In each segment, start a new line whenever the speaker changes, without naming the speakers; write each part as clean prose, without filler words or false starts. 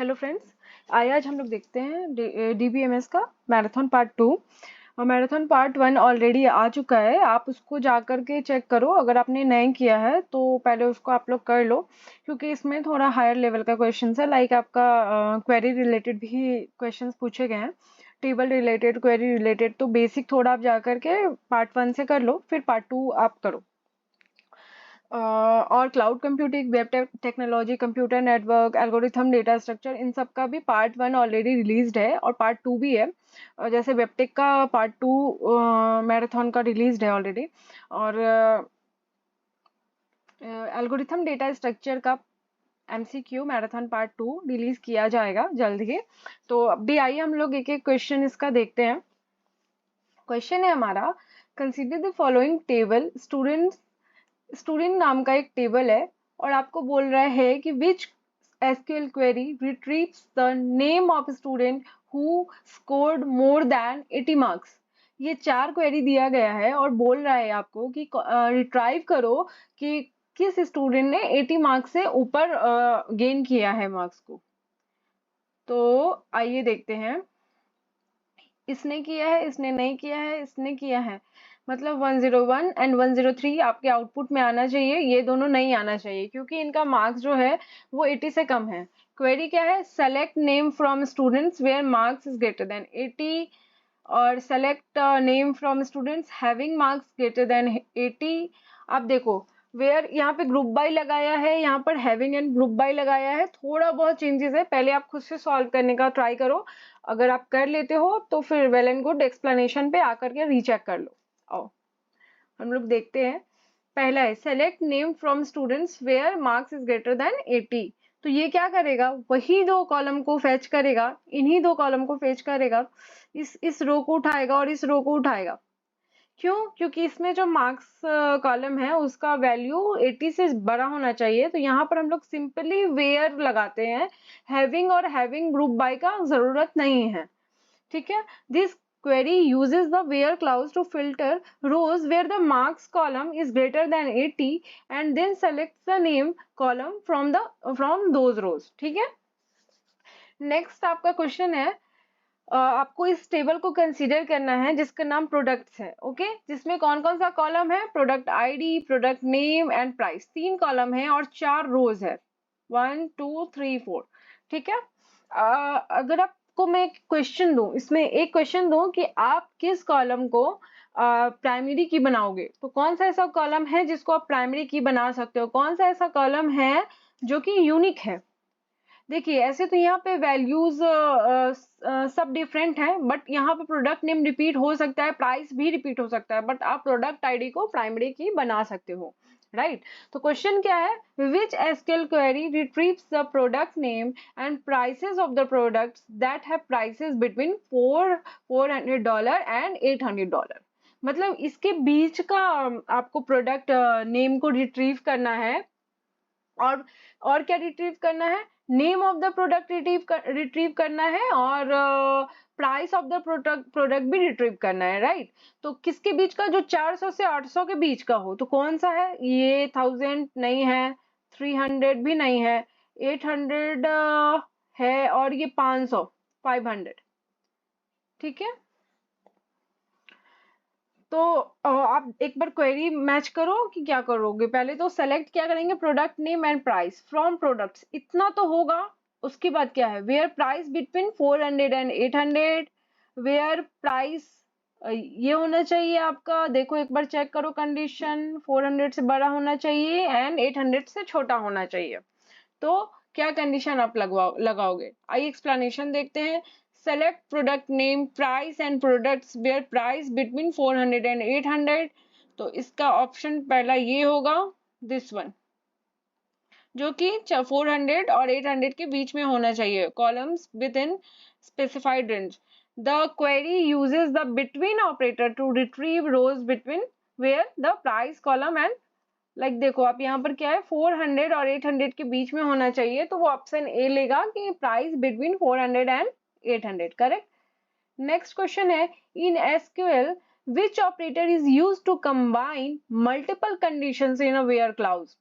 Hello friends, आज हम लोग देखते हैं डीबीएमएस का मैराथन पार्ट 2। और मैराथन पार्ट 1 ऑलरेडी आ चुका है, आप उसको जा कर के चेक करो। अगर आपने नहीं किया है तो पहले उसको आप लोग कर लो, क्योंकि इसमें थोड़ा हायर लेवल का क्वेश्चन है। लाइक आपका क्वेरी रिलेटेड भी क्वेश्चन पूछे गए हैं, टेबल रिलेटेड, क्वेरी रिलेटेड। तो बेसिक थोड़ा आप जा कर के पार्ट 1 से कर लो, फिर पार्ट 2 आप करो। और cloud computing, web technology, computer network, algorithm, data structure, इन सब का भी पार्ट 1 ऑलरेडी रिलीज्ड है और पार्ट 2 भी है। जैसे वेबटेक का पार्ट 2 मैराथन का रिलीज्ड है ऑलरेडी, और एल्गोरिथम डेटा स्ट्रक्चर का एमसीक्यू मैराथन पार्ट 2 रिलीज किया जाएगा जल्द ही। तो अभी आइए हम लोग एक एक क्वेश्चन इसका देखते हैं। क्वेश्चन है हमारा, consider the following table. Student नाम का एक टेबल है और आपको बोल रहा है कि which SQL query retrieves the name of student who scored more than 80 marks. ये 4 क्वेरी दिया गया है और बोल रहा है आपको कि रिट्राइव करो कि किस स्टूडेंट ने 80 मार्क्स से ऊपर गेन किया है मार्क्स को। तो आइए देखते हैं, इसने किया है, इसने नहीं किया है, इसने किया है। मतलब 101 एंड 103 आपके आउटपुट में आना चाहिए, ये दोनों नहीं आना चाहिए क्योंकि इनका मार्क्स जो है वो 80 से कम है। क्वेरी क्या है? Select name from students where marks is greater than 80, और select name from students having marks greater than 80। आप देखो, वेयर यहाँ पे ग्रुप बाय लगाया है, यहाँ पर हैविंग एंड ग्रुप बाय लगाया है। थोड़ा बहुत चेंजेस है, पहले आप खुद से सॉल्व करने का ट्राई करो। अगर आप कर लेते हो तो फिर वेल एंड गुड, एक्सप्लेनेशन पे आकर के रीचेक कर लो। आओ हम लोग देखते हैं। पहला है select name from students where marks is greater than 80। तो ये क्या करेगा? वही दो कॉलम को फेच करेगा, इन्हीं दो कॉलम को फेच करेगा, इस रो को उठाएगा और इस रो को उठाएगा। क्यों? क्योंकि इसमें जो मार्क्स कॉलम है उसका वैल्यू 80 से बड़ा होना चाहिए। तो यहाँ पर हम लोग सिंपली वेयर लगाते हैं, हैविंग और हैविंग ग्रुप बाय का जरूरत नहीं है। ठीक है, this query uses the where clause to filter rows where the marks column is greater than 80 and then selects the name column from those rows। ठीक है, नेक्स्ट आपका क्वेश्चन है, आपको इस टेबल को कंसीडर करना है जिसका नाम प्रोडक्ट्स है। ओके, जिसमें कौन कौन सा कॉलम है? Product ID, product name and price. 3 column है और 4 रोज है, 1 2 3 4। ठीक है, अगर आपको मैं एक क्वेश्चन दूं, इसमें एक क्वेश्चन दूं कि आप किस कॉलम को प्राइमरी की बनाओगे, तो कौन सा ऐसा कॉलम है जिसको आप प्राइमरी की बना सकते हो? कौन सा ऐसा कॉलम है जो कि यूनिक है? देखिए, ऐसे तो यहाँ पे वैल्यूज सब डिफरेंट है, बट यहाँ पे प्रोडक्ट नेम रिपीट हो सकता है, प्राइस भी रिपीट हो सकता है, बट आप प्रोडक्ट आईडी को प्राइमरी की बना सकते हो। राइट, तो क्वेश्चन क्या है? Which SQL query retrieves the product name and prices of the products that have prices between $400 and $800। मतलब इसके बीच का आपको प्रोडक्ट नेम को रिट्रीव करना है, और क्या रिट्रीव करना है? Name of the product retrieve करना है, और प्राइस ऑफ द प्रोडक्ट भी रिट्रीव करना है। राइट, तो किसके बीच का? जो 400 से 800 के बीच का हो। तो कौन सा है? ये 1000 नहीं है, 300 भी नहीं है, 800 है, और ये 500, 500। ठीक है, तो आप एक बार क्वेरी मैच करो कि क्या करोगे। पहले तो सेलेक्ट क्या करेंगे? Product name and price from products, इतना तो होगा। उसके बाद क्या है? Where price between 400 and 800। Where price ये होना चाहिए आपका, देखो एक बार चेक करो कंडीशन, 400 से बड़ा होना चाहिए एंड 800 से छोटा होना चाहिए। तो क्या कंडीशन आप लगाओगे? आइए एक्सप्लेनेशन देखते हैं। Select product name, price and products where price between 400 and 800। तो इसका ऑप्शन पहला ये होगा, दिस वन, जो कि 400 और 800 के बीच में होना चाहिए, columns within specified range. The query uses the between operator to retrieve rows between where the price column and, like देखो आप यहाँ पर क्या है, 400 और 800 के बीच में होना चाहिए, तो वो ऑप्शन ए लेगा कि price between 400 and 800। Correct. Next question है, in SQL which operator is used to combine multiple conditions in a where clause.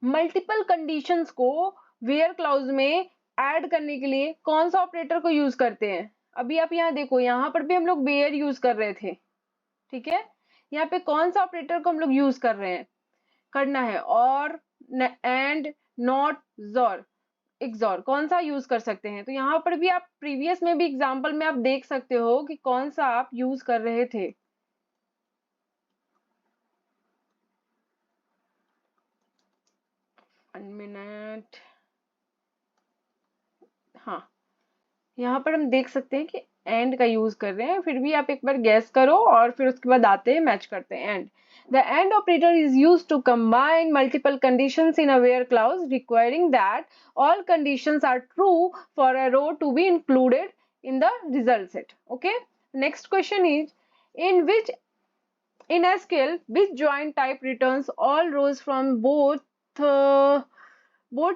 Multiple conditions को वेयर क्लाउज में ऐड करने के लिए कौन सा ऑपरेटर को यूज करते हैं? अभी आप यहाँ देखो, यहाँ पर भी हम लोग वेयर यूज कर रहे थे, ठीक है। यहाँ पे कौन सा ऑपरेटर को हम लोग यूज कर रहे हैं, करना है? और, एंड, नॉट, जोर, एक्सॉर, कौन सा यूज कर सकते हैं? तो यहाँ पर भी आप प्रीवियस में भी एग्जांपल में आप देख सकते हो कि कौन सा आप यूज कर रहे थे। 1 मिनट। हाँ, यहाँ पर हम देख सकते हैं कि एंड का यूज कर रहे हैं, फिर भी आप एक बार गैस करो और फिर उसके बाद आते हैं मैच करते हैं। And, the and operator is use to combine multiple conditions in a where clause requiring that all conditions are true for a row to be included in the result set. Okay, next question is, in which, in SQL, which join type returns all rows from both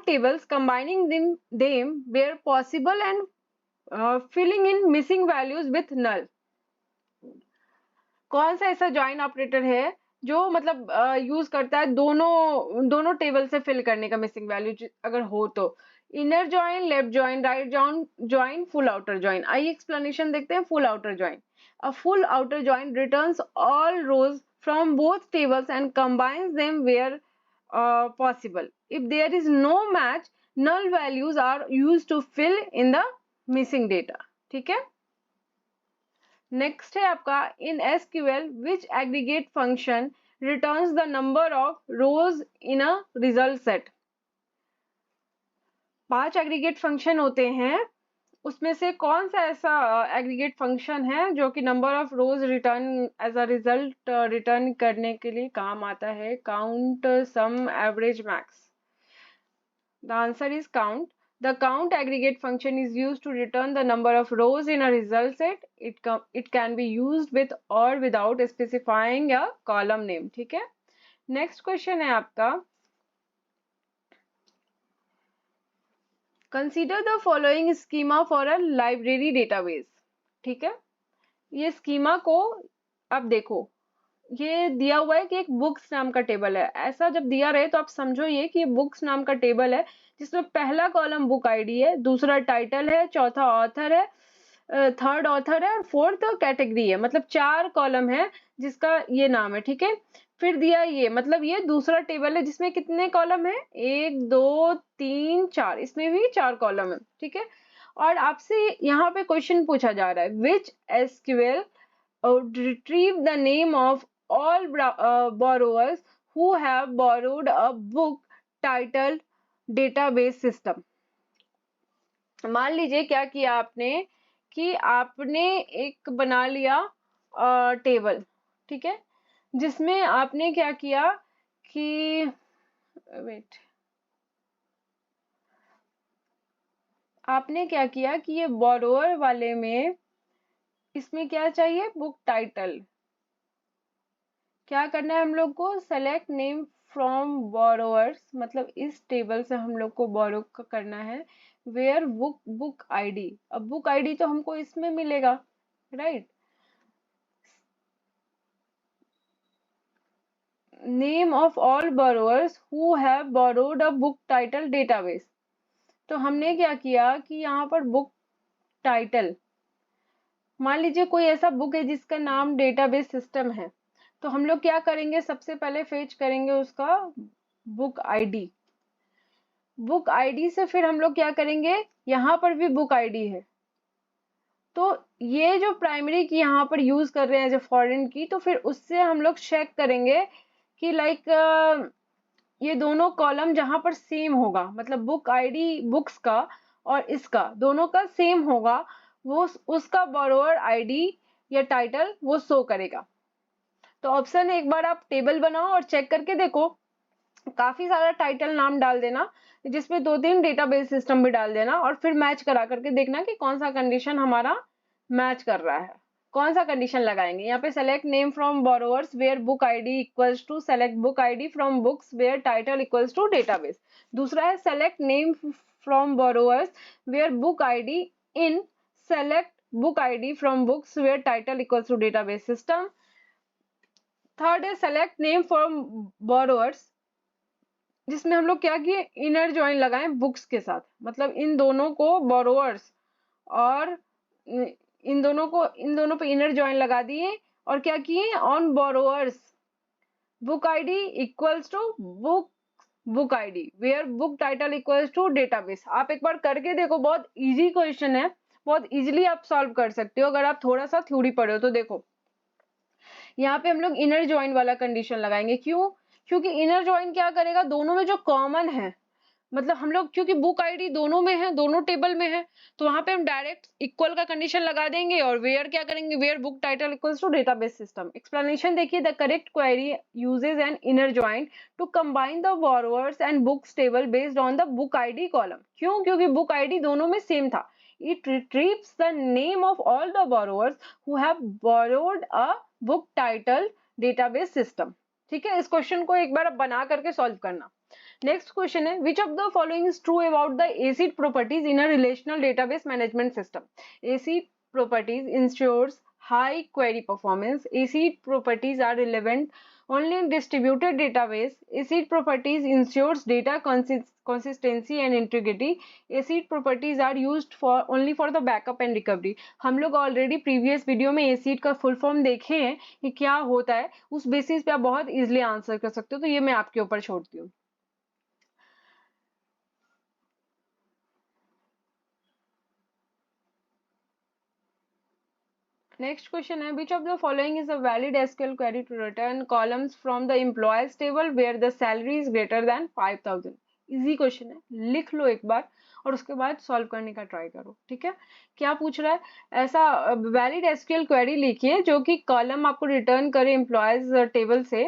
tables, combining them where possible and filling in missing values with null? कौन सा ऐसा join operator है जो मतलब use करता है दोनों table से फिल करने का मिसिंग वैल्यू अगर हो तो? Inner join, left join, right join, full outer join. आइए एक्सप्लेनेशन देखते हैं। Full outer join, a full outer join returns all rows from both tables and combines them where possible. If there is no match, null values are used to fill in the missing data. ठीक है। Next है आपका, इन SQL which aggregate function returns the number of rose in a result set? 5 aggregate function होते हैं, उसमें से कौन सा ऐसा एग्रीगेट फंक्शन है जो कि number of rows return as a result return करने के लिए काम आता है? Count, sum, average, max. The answer is count. The count aggregate function is used to return the number of rows in a result set. It can be used with or without specifying a column name. ठीक है। Next question है आपका, consider the following schema for a library database. ठीक है, ये schema को अब देखो, ये दिया हुआ है कि एक बुक्स नाम का टेबल है। ऐसा जब दिया रहे तो आप समझो ये कि ये बुक्स नाम का टेबल है जिसमें पहला कॉलम बुक आईडी है, दूसरा टाइटल है, चौथा ऑथर है, थर्ड ऑथर है और फोर्थ कैटेगरी है। मतलब 4 कॉलम है जिसका ये नाम है। ठीक है, फिर दिया ये, मतलब ये दूसरा टेबल है जिसमें कितने कॉलम है? 1 2 3 4, इसमें भी 4 कॉलम है। ठीक है, और आपसे यहाँ पे क्वेश्चन पूछा जा रहा है, which SQL retrieve the name of all borrowers who have borrowed a book titled database system। मान लीजिए क्या किया आपने कि आपने एक बना लिया टेबल, ठीक है, जिसमें आपने क्या किया कि, वेट, आपने क्या किया कि ये बोरोअर वाले में इसमें क्या चाहिए? Book title. क्या करना है हम लोग को? सेलेक्ट नेम फ्रॉम बोरोवर्स, मतलब इस टेबल से हम लोग को बोरो करना है। वेयर बुक आईडी, अब बुक आईडी तो हमको इसमें मिलेगा, right. Name of all borrowers who have borrowed a book title database. तो हमने क्या किया कि यहाँ पर बुक टाइटल, मान लीजिए कोई ऐसा बुक है जिसका नाम डेटाबेस सिस्टम है, तो हम लोग क्या करेंगे? सबसे पहले फेच करेंगे उसका बुक आईडी। बुक आईडी से फिर हम लोग क्या करेंगे? यहाँ पर भी बुक आईडी है, तो ये जो प्राइमरी की यहाँ पर यूज कर रहे हैं जो फॉरेन की, तो फिर उससे हम लोग चेक करेंगे कि लाइक ये दोनों कॉलम जहां पर सेम होगा, मतलब बुक आईडी बुक्स का और इसका दोनों का सेम होगा, वो उसका बोरोअर आईडी या टाइटल वो शो करेगा। तो ऑप्शन है, एक बार आप टेबल बनाओ और चेक करके देखो, काफी सारा टाइटल नाम डाल देना, जिसमें 2-3 डेटाबेस सिस्टम भी डाल देना और फिर मैच करा करके देखना कि कौन सा कंडीशन हमारा मैच कर रहा है। कौन सा कंडीशन लगाएंगे? यहाँ पे select name from borrowers where book ID equals to select book ID from books where title equals to database. दूसरा है select name from borrowers where book ID in select book ID from books where title equals to database system. Third है select name from borrowers जिसमें हम लोग क्या किए, inner join लगाए books के साथ, मतलब इन दोनों को बोरोवर्स और इन दोनों पे इनर जॉइन लगा दिए और क्या किए, on borrowers book ID equals to book ID where book title equals to database. आप एक बार करके देखो, बहुत इजी क्वेश्चन है, बहुत इजीली आप सॉल्व कर सकते हो अगर आप थोड़ा सा थ्योरी पढ़े हो तो। देखो यहाँ पे हम लोग इनर जॉइन वाला कंडीशन लगाएंगे, क्यों, क्योंकि इनर जॉइन क्या करेगा, दोनों में जो कॉमन है, मतलब हम लोग क्योंकि बुक आईडी दोनों में है, दोनों टेबल में है, तो वहां पे हम डायरेक्ट इक्वल का कंडीशन लगा देंगे और वेयर क्या करेंगे, where book title equals to database system. Explanation देखिए, the correct query uses an inner join to combine the borrowers and books table based on the book ID column. क्यों, क्योंकि book ID दोनों में same था। It retrieves the name of all the borrowers who have borrowed a book title database system। ठीक है, इस question को एक बार आप बना करके सॉल्व करना। नेक्स्ट क्वेश्चन है, which of the following is true about the ACID properties in a relational database management system. ACID properties ensures high query performance. ACID properties are relevant only in distributed database. ACID properties ensures data consistency and integrity. ACID properties are used for only for the backup and recovery. हम लोग already previous video में ACID का full form देखे हैं कि क्या होता है, उस बेसिस पे आप बहुत इजीली आंसर कर सकते हो, तो ये मैं आपके ऊपर छोड़ती हूँ। Next question है, which of the following is a valid SQL query to return columns from the employees table where the salary is greater than 5000। Easy question है, लिख लो एक बार और उसके बाद सॉल्व करने का ट्राई करो। ठीक है, क्या पूछ रहा है, ऐसा वैलिड एसक्यूएल क्वेरी लिखिए जो कि कॉलम आपको रिटर्न करे एम्प्लॉयज टेबल से,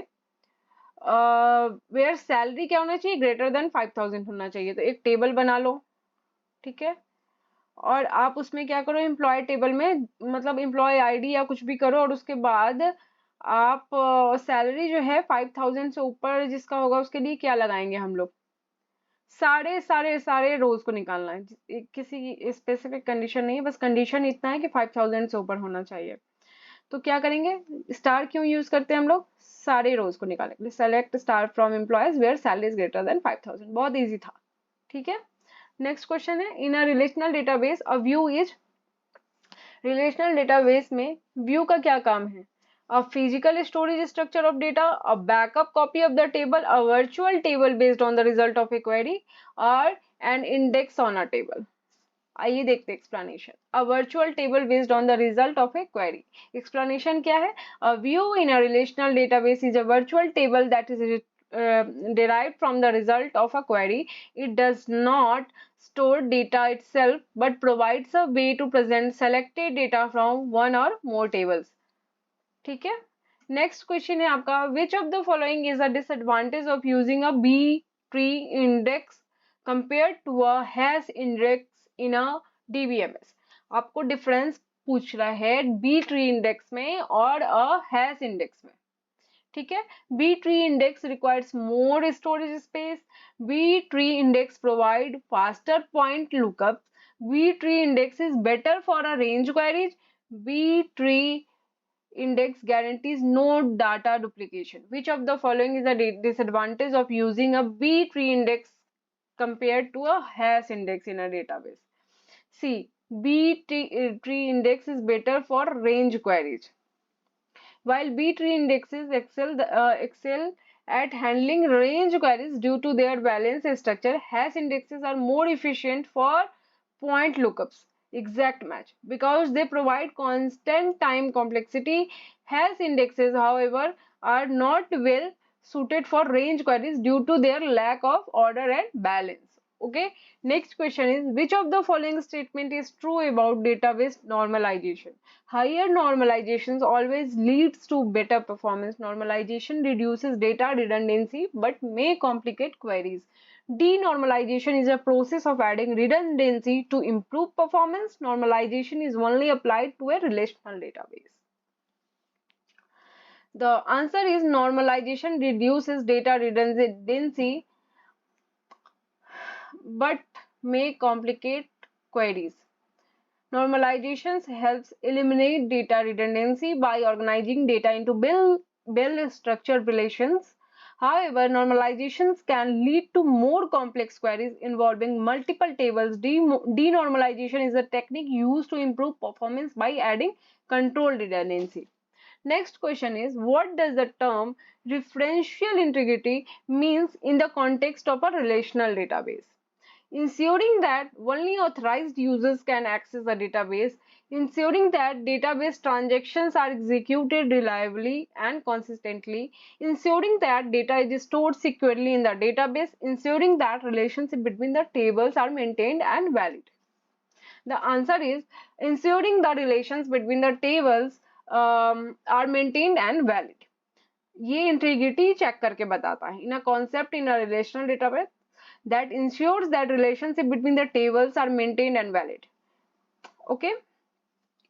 वेयर सैलरी क्या होना चाहिए, ग्रेटर देन 5000 होना चाहिए। तो एक टेबल बना लो, ठीक है, और आप उसमें क्या करो, एम्प्लॉय टेबल में मतलब एम्प्लॉय आईडी या कुछ भी करो और उसके बाद आप सैलरी जो है 5000 से ऊपर जिसका होगा उसके लिए क्या लगाएंगे हम लोग, सारे सारे सारे रोज को निकालना है। किसी स्पेसिफिक कंडीशन नहीं है, बस कंडीशन इतना है कि 5000 से ऊपर होना चाहिए। तो क्या करेंगे, स्टार क्यों यूज करते हैं हम लोग, सारे रोज को निकालेंगे। Select star from employees where salary is greater than 5000। बहुत इजी था। ठीक है, नेक्स्ट क्वेश्चन है, in a relational database a view is. Relational database में व्यू का क्या काम है, a physical storage structure of data, a backup copy of the table, a virtual table based on the result of a query, और an index on a table. आइए देखते हैं explanation. A virtual table based on the result of a query. Explanation क्या है, a view in a relational database is a virtual table that is derived from the result of a query. It does not store data itself but provides a way to present selected data from one or more tables। ठीक है, next question है आपका, which of the following is a disadvantage of using a B tree index compare to a hash index in a DBMS. आपको difference पूछ रहा है B tree index में और अ हैश इंडेक्स में। ठीक है, B tree index requires more storage space, B tree index provide faster point lookup, B tree index is better for a range queries, B tree index guarantees no data duplication. Which of the following is a disadvantage of using a B tree index compared to a hash index in a database? C. B tree index is better for range queries. While B tree indexes excel at handling range queries due to their balanced structure, hash indexes are more efficient for point lookups, exact match, because they provide constant time complexity. Hash indexes, however, are not well suited for range queries due to their lack of order and balance. Okay, next question is, which of the following statement is true about database normalization? Higher normalizations always leads to better performance. Normalization reduces data redundancy but may complicate queries. Denormalization is a process of adding redundancy to improve performance. Normalization is only applied to a relational database. The answer is normalization reduces data redundancy but may complicate queries. Normalization helps eliminate data redundancy by organizing data into well-structured relations. However, normalizations can lead to more complex queries involving multiple tables. Denormalization is a technique used to improve performance by adding control redundancy. Next question is, what does the term referential integrity means in the context of a relational database? Ensuring that only authorized users can access the database, ensuring that database transactions are executed reliably and consistently, ensuring that data is stored securely in the database, ensuring that relationship between the tables are maintained and valid. The answer is ensuring the relations between the tables are maintained and valid. ये integrity check करके बताता है in a concept in a relational database that ensures that relationship between the tables are maintained and valid. Okay.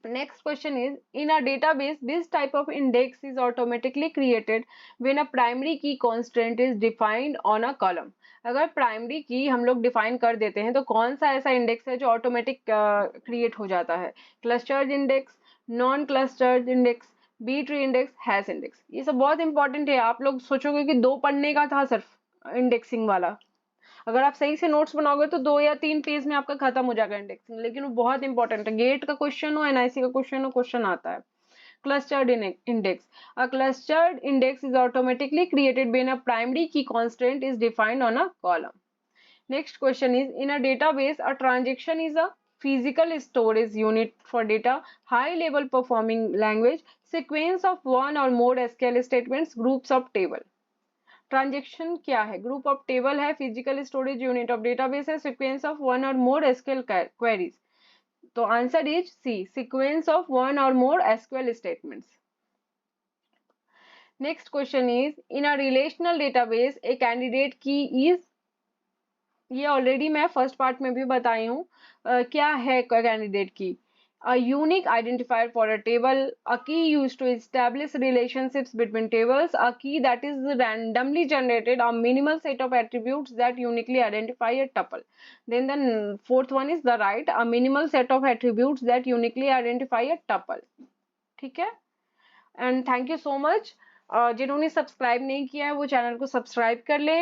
Next question is, in a database, this type of index is automatically created when a primary key constraint is defined on a column. अगर primary की हम लोग define कर देते हैं तो कौन सा ऐसा इंडेक्स है जो ऑटोमेटिक क्रिएट हो जाता है? Clustered index, non clustered index, B tree index, hash index. ये सब बहुत इंपॉर्टेंट है. आप लोग सोचोगे कि 2 पढ़ने का था सिर्फ इंडेक्सिंग वाला. अगर आप सही से नोट्स बनाओगे तो 2 या 3 पेज में आपका खत्म हो जाएगा इंडेक्सिंग, लेकिन वो बहुत इंपॉर्टेंट है. गेट का क्वेश्चन हो, एनआईसी का क्वेश्चन हो, क्वेश्चन आता है. Clustered index. A clustered index is automatically created when a primary key constraint is defined on a column. Next question is, in a database, a transaction is a physical storage unit for data, high level performing language, sequence of one or more SQL statements, groups of table. Transaction क्या है? Group of table है, physical storage unit of database है, sequence of one or more SQL queries. तो answer is C, sequence of one or more SQL statements. Next question is, in a relational database a candidate key is, ये already मैं first part में भी बताई हूँ. क्या है candidate की? A unique identifier for a table, a key used to establish relationships between tables, a key that is randomly generated, a minimal set of attributes that uniquely identify a tuple. Then the fourth one is the right, a minimal set of attributes that uniquely identify a tuple. ठीक है? And thank you so much. जिन्होंने subscribe नहीं किया है वो channel को subscribe कर ले.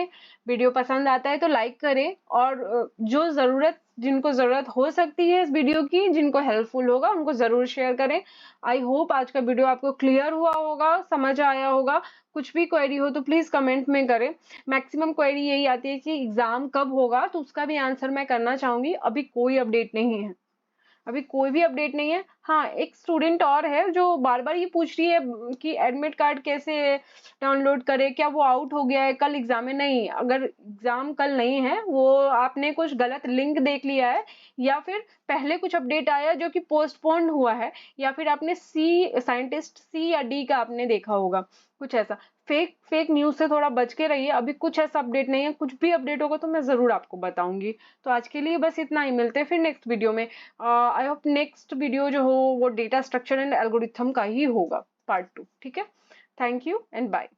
वीडियो पसंद आता है तो लाइक करें, और जो जिनको ज़रूरत हो सकती है इस वीडियो की, जिनको हेल्पफुल होगा उनको ज़रूर शेयर करें. आई होप आज का वीडियो आपको क्लियर हुआ होगा, समझ आया होगा. कुछ भी क्वेरी हो तो प्लीज़ कमेंट में करें. मैक्सिमम क्वेरी यही आती है कि एग्ज़ाम कब होगा, तो उसका भी आंसर मैं करना चाहूँगी. अभी कोई अपडेट नहीं है, अभी कोई भी अपडेट नहीं है. हाँ, एक स्टूडेंट और है जो बार बार ये पूछ रही है कि एडमिट कार्ड कैसे डाउनलोड करे, क्या वो आउट हो गया है, कल एग्जाम है. नहीं, अगर एग्जाम कल नहीं है, वो आपने कुछ गलत लिंक देख लिया है, या फिर पहले कुछ अपडेट आया जो कि पोस्टपोन्ड हुआ है, या फिर आपने साइंटिस्ट सी या डी का आपने देखा होगा कुछ ऐसा. फेक न्यूज से थोड़ा बच के रहिए. अभी कुछ ऐसा अपडेट नहीं है. कुछ भी अपडेट होगा तो मैं जरूर आपको बताऊंगी. तो आज के लिए बस इतना ही. मिलते हैं फिर नेक्स्ट वीडियो में. आई होप नेक्स्ट वीडियो जो हो वो डेटा स्ट्रक्चर एंड एल्गोरिथम का ही होगा, पार्ट 2. ठीक है? Thank you and bye.